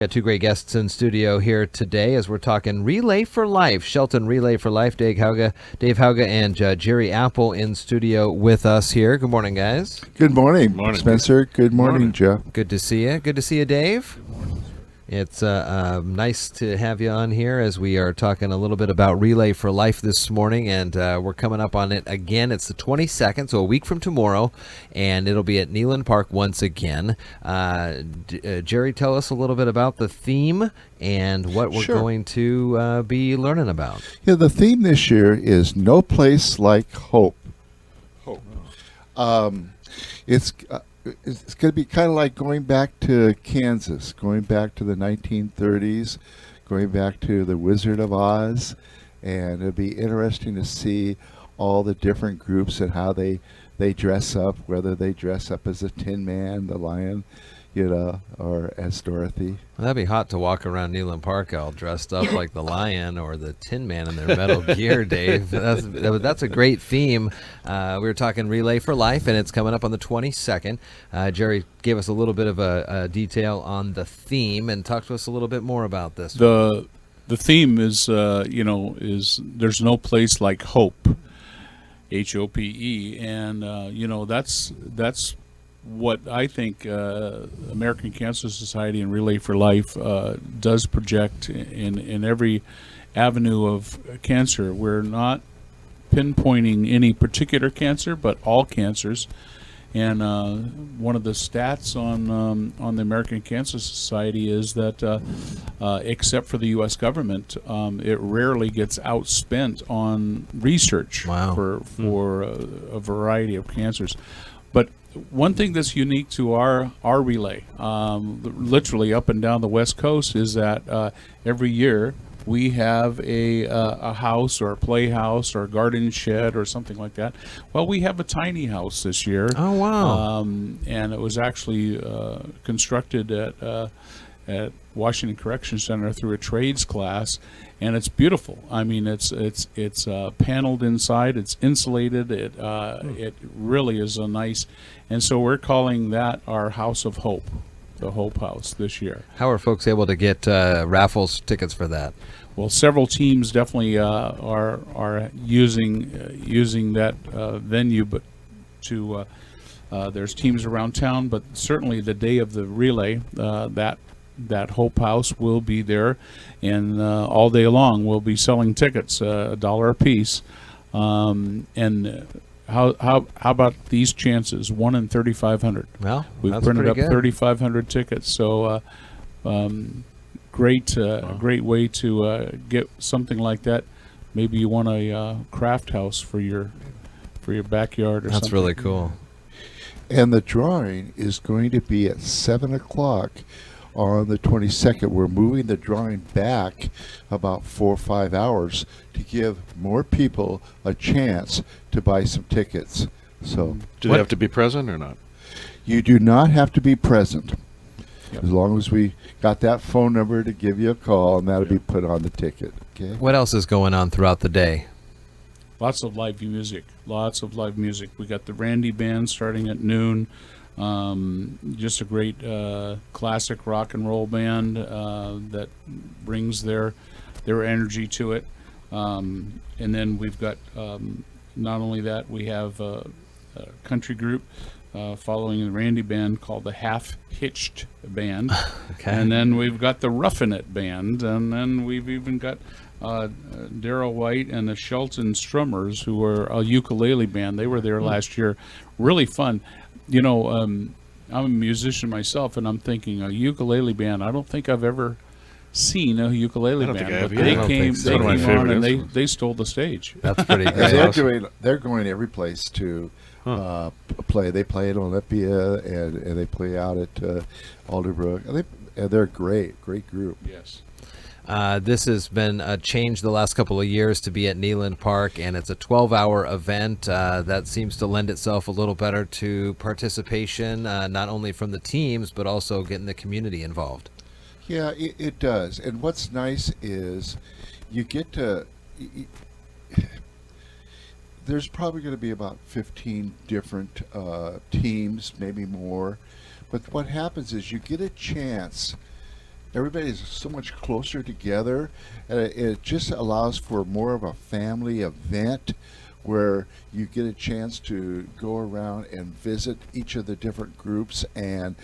Got two great guests in studio here today as we're talking Relay for Life, Shelton Relay for Life. Dave Hauge, and Gerry Apple in studio with us here. Good morning, guys. Good morning, Good morning. Spencer. Good morning, Jeff. Good to see you. Good to see you, Dave. It's nice to have you on here as we are talking a little bit about Relay for Life this morning, and we're coming up on it again. It's the 22nd, so a week from tomorrow, and it'll be at Kneeland Park once again. Gerry, tell us a little bit about the theme and what we're going to be learning about. Yeah, the theme this year is No Place Like Hope. It's going to be kind of like going back to Kansas, going back to the 1930s, going back to the Wizard of Oz, and it'll be interesting to see all the different groups and how they dress up, whether they dress up as a Tin Man, the Lion, or as Dorothy. Well, that'd be hot to walk around Kneeland Park all dressed up like the Lion or the Tin Man in their metal gear, Dave. That's a great theme. We were talking Relay for Life, and it's coming up on the 22nd. Gerry gave us a little bit of a detail on the theme, and talk to us a little bit more about this. The theme is there's no place like hope, HOPE, and that's what I think American Cancer Society and Relay for Life does project in every avenue of cancer. We're not pinpointing any particular cancer, but all cancers. And one of the stats on the American Cancer Society is that except for the U.S. government, it rarely gets outspent on research for a variety of cancers. But one thing that's unique to our relay, literally up and down the West Coast, is that every year we have a house or a playhouse or a garden shed or something like that. Well, we have a tiny house this year. Oh, wow. And it was actually constructed at Washington Correction Center through a trades class, and it's beautiful. I mean, it's paneled inside, it's insulated. It really is a nice, and so we're calling that our House of Hope, the Hope House this year. How are folks able to get raffles tickets for that? Well, several teams definitely are using that venue, but there's teams around town, but certainly the day of the relay, that Hope House will be there, and all day long we'll be selling tickets, $1 a piece. And how about these chances? 1 in 3,500. Well, we've printed up 3,500 tickets. So great way to get something like that. Maybe you want a craft house for your backyard or something. That's really cool. And the drawing is going to be at 7 o'clock on the 22nd. We're moving the drawing back about 4 or 5 hours to give more people a chance to buy some tickets. So, do they have to be present or not? You do not have to be present. Yep. As long as we got that phone number to give you a call, and that'll be put on the ticket. Okay. What else is going on throughout the day? Lots of live music. We got the Randy Band starting at noon. Just a great classic rock and roll band that brings their energy to it. And then we've got not only that, we have a country group following the Randy Band called the Half Hitched Band. Okay. And then we've got the Roughin' It Band, and then we've even got Darrell White and the Shelton Strummers, who are a ukulele band. They were there last year. Really fun. I'm a musician myself, and I'm thinking a ukulele band. I don't think I've ever seen a ukulele band. But they came on and they stole the stage. That's pretty great. They're going every place to play. They play at Olympia, and they play out at Alderbrook. They're a great group. Yes. This has been a change the last couple of years to be at Kneeland Park, and it's a 12-hour event that seems to lend itself a little better to participation, not only from the teams, but also getting the community involved. Yeah, it does. And what's nice is you get to... There's probably going to be about 15 different teams, maybe more. But what happens is you get a chance everybody's so much closer together, and it just allows for more of a family event where you get a chance to go around and visit each of the different groups and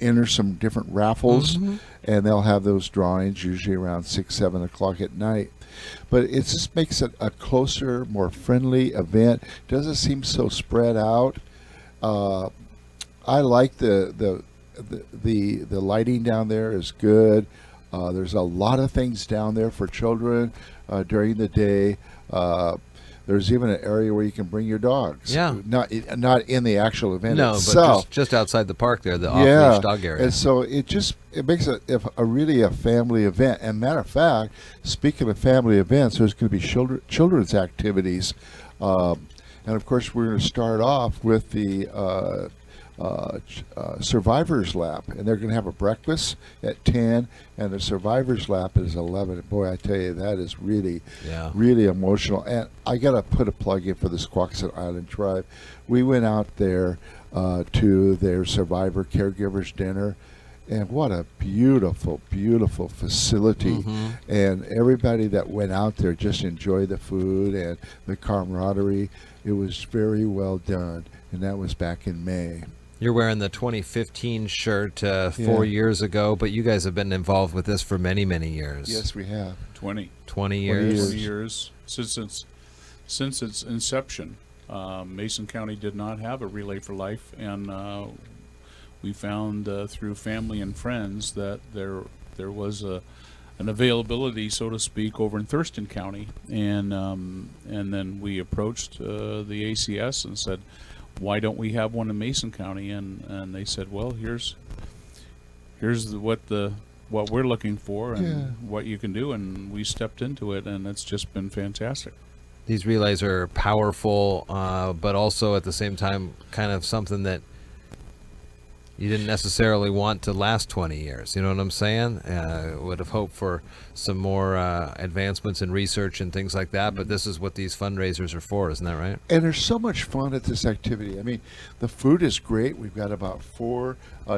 enter some different raffles, and they'll have those drawings usually around 6-7 o'clock at night. But it just makes it a closer, more friendly event. Doesn't seem so spread out. I like the lighting down there is good. There's a lot of things down there for children during the day. There's even an area where you can bring your dogs. Yeah. Not in the actual event No, itself. but just outside the park there, the off-leash dog area. And so it makes it a really a family event. And matter of fact, speaking of family events, there's going to be children's activities. And of course, we're going to start off with the Survivors Lap, and they're going to have a breakfast at 10, and the Survivors Lap is 11. Boy, I tell you, that is really emotional. And I got to put a plug in for the Squaxin Island Tribe. We went out there to their Survivor Caregivers Dinner, and what a beautiful, beautiful facility. And everybody that went out there just enjoyed the food and the camaraderie. It was very well done, and that was back in May. You're wearing the 2015 shirt 4 years ago, but you guys have been involved with this for many, many years. Yes, we have. 20 years. 20 years since its inception. Mason County did not have a Relay for Life, and we found through family and friends that there was an availability, so to speak, over in Thurston County, and then we approached the ACS and said, why don't we have one in Mason County? And they said, well, here's what we're looking for and what you can do, and we stepped into it, and it's just been fantastic. These relays are powerful, but also at the same time kind of something that you didn't necessarily want to last 20 years. You know what I'm saying? Would have hoped for some more advancements in research and things like that, but this is what these fundraisers are for, isn't that right? And there's so much fun at this activity. I mean, the food is great. We've got about 4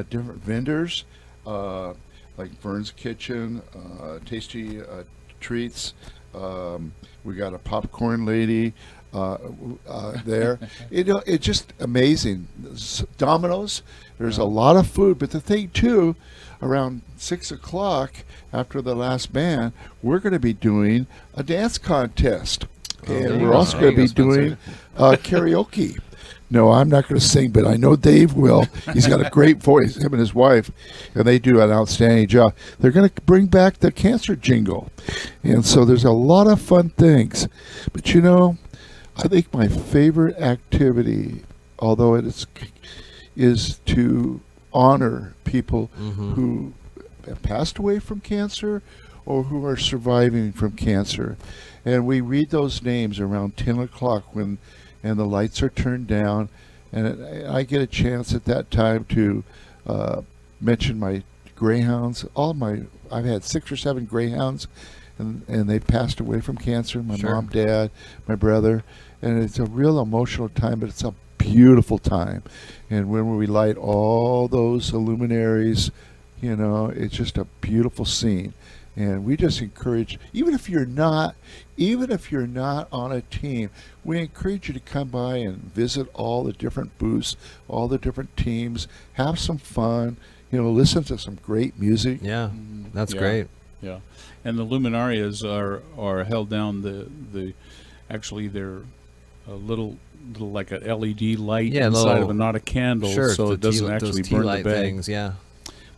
different vendors, like Vern's Kitchen, Tasty Treats. We got a popcorn lady there. It's just amazing. Domino's. There's a lot of food, but the thing too, around 6 o'clock after the last band, we're going to be doing a dance contest, and we're also going to be doing karaoke. No, I'm not going to sing, but I know Dave will. He's got a great voice, him and his wife, and they do an outstanding job. They're going to bring back the cancer jingle, and so there's a lot of fun things. But I think my favorite activity, although it is to honor people who have passed away from cancer or who are surviving from cancer. And we read those names around 10 o'clock and the lights are turned down. And I get a chance at that time to mention my greyhounds. I've had 6 or 7 greyhounds, and they passed away from cancer. My mom, dad, my brother. And it's a real emotional time, but it's a beautiful time. And when we light all those luminaries, it's just a beautiful scene. And we just encourage, even if you're not on a team, we encourage you to come by and visit all the different booths, all the different teams, have some fun, listen to some great music. Yeah, that's great. Yeah, and the luminarias are held down. Actually they're a little like a LED light inside of it, not a candle, so it doesn't actually burn the bag. Things, yeah.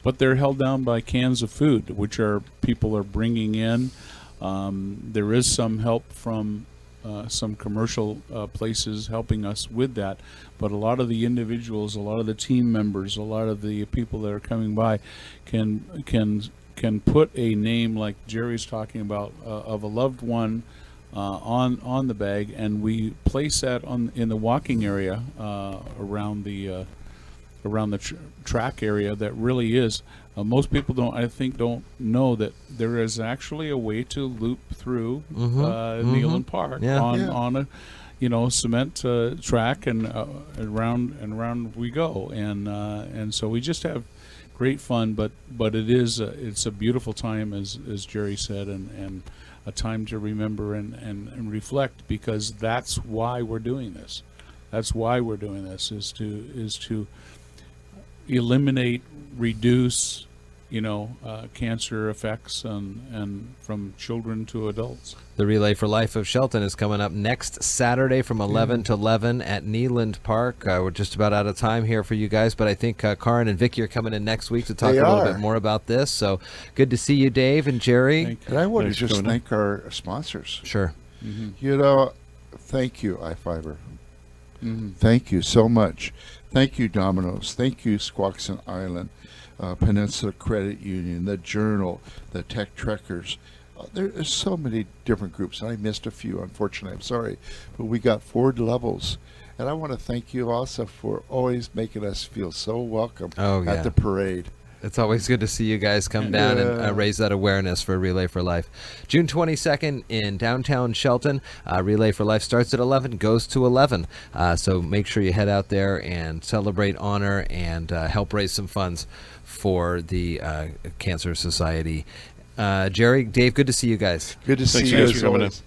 But they're held down by cans of food, which people are bringing in. There is some help from some commercial places helping us with that, but a lot of the individuals, a lot of the team members, a lot of the people that are coming by can put a name like Jerry's talking about of a loved one on the bag, and we place that in the walking area around the track area. That really is most people don't know that there is actually a way to loop through Kneeland Park on a cement track, and around we go, and so we just have great fun, but it is it's a beautiful time, as Jerry said, and a time to remember and reflect, because that's why we're doing this. That's why we're doing this, is to eliminate, reduce, cancer effects and from children to adults. The Relay for Life of Shelton is coming up next Saturday from 11 to 11 at Kneeland Park. We're just about out of time here for you guys, but I think Karin and Vicky are coming in next week to talk a little bit more about this. So good to see you, Dave and Jerry. Thank you. And I want to Thanks for just coming in. thank our sponsors. Sure. Thank you, iFiber. Mm-hmm. Thank you so much. Thank you, Domino's. Thank you, Squaxin Island, Peninsula Credit Union, the Journal, the Tech Trekkers. There's so many different groups. I missed a few, unfortunately. I'm sorry. But we got 4 levels. And I want to thank you also for always making us feel so welcome at the parade. It's always good to see you guys come down and raise that awareness for Relay for Life. June 22nd in downtown Shelton. Relay for Life starts at 11, goes to 11. So make sure you head out there and celebrate, honor, and help raise some funds for the Cancer Society. Jerry, Dave, good to see you guys. Good to see Thanks, you guys, as for coming in. always.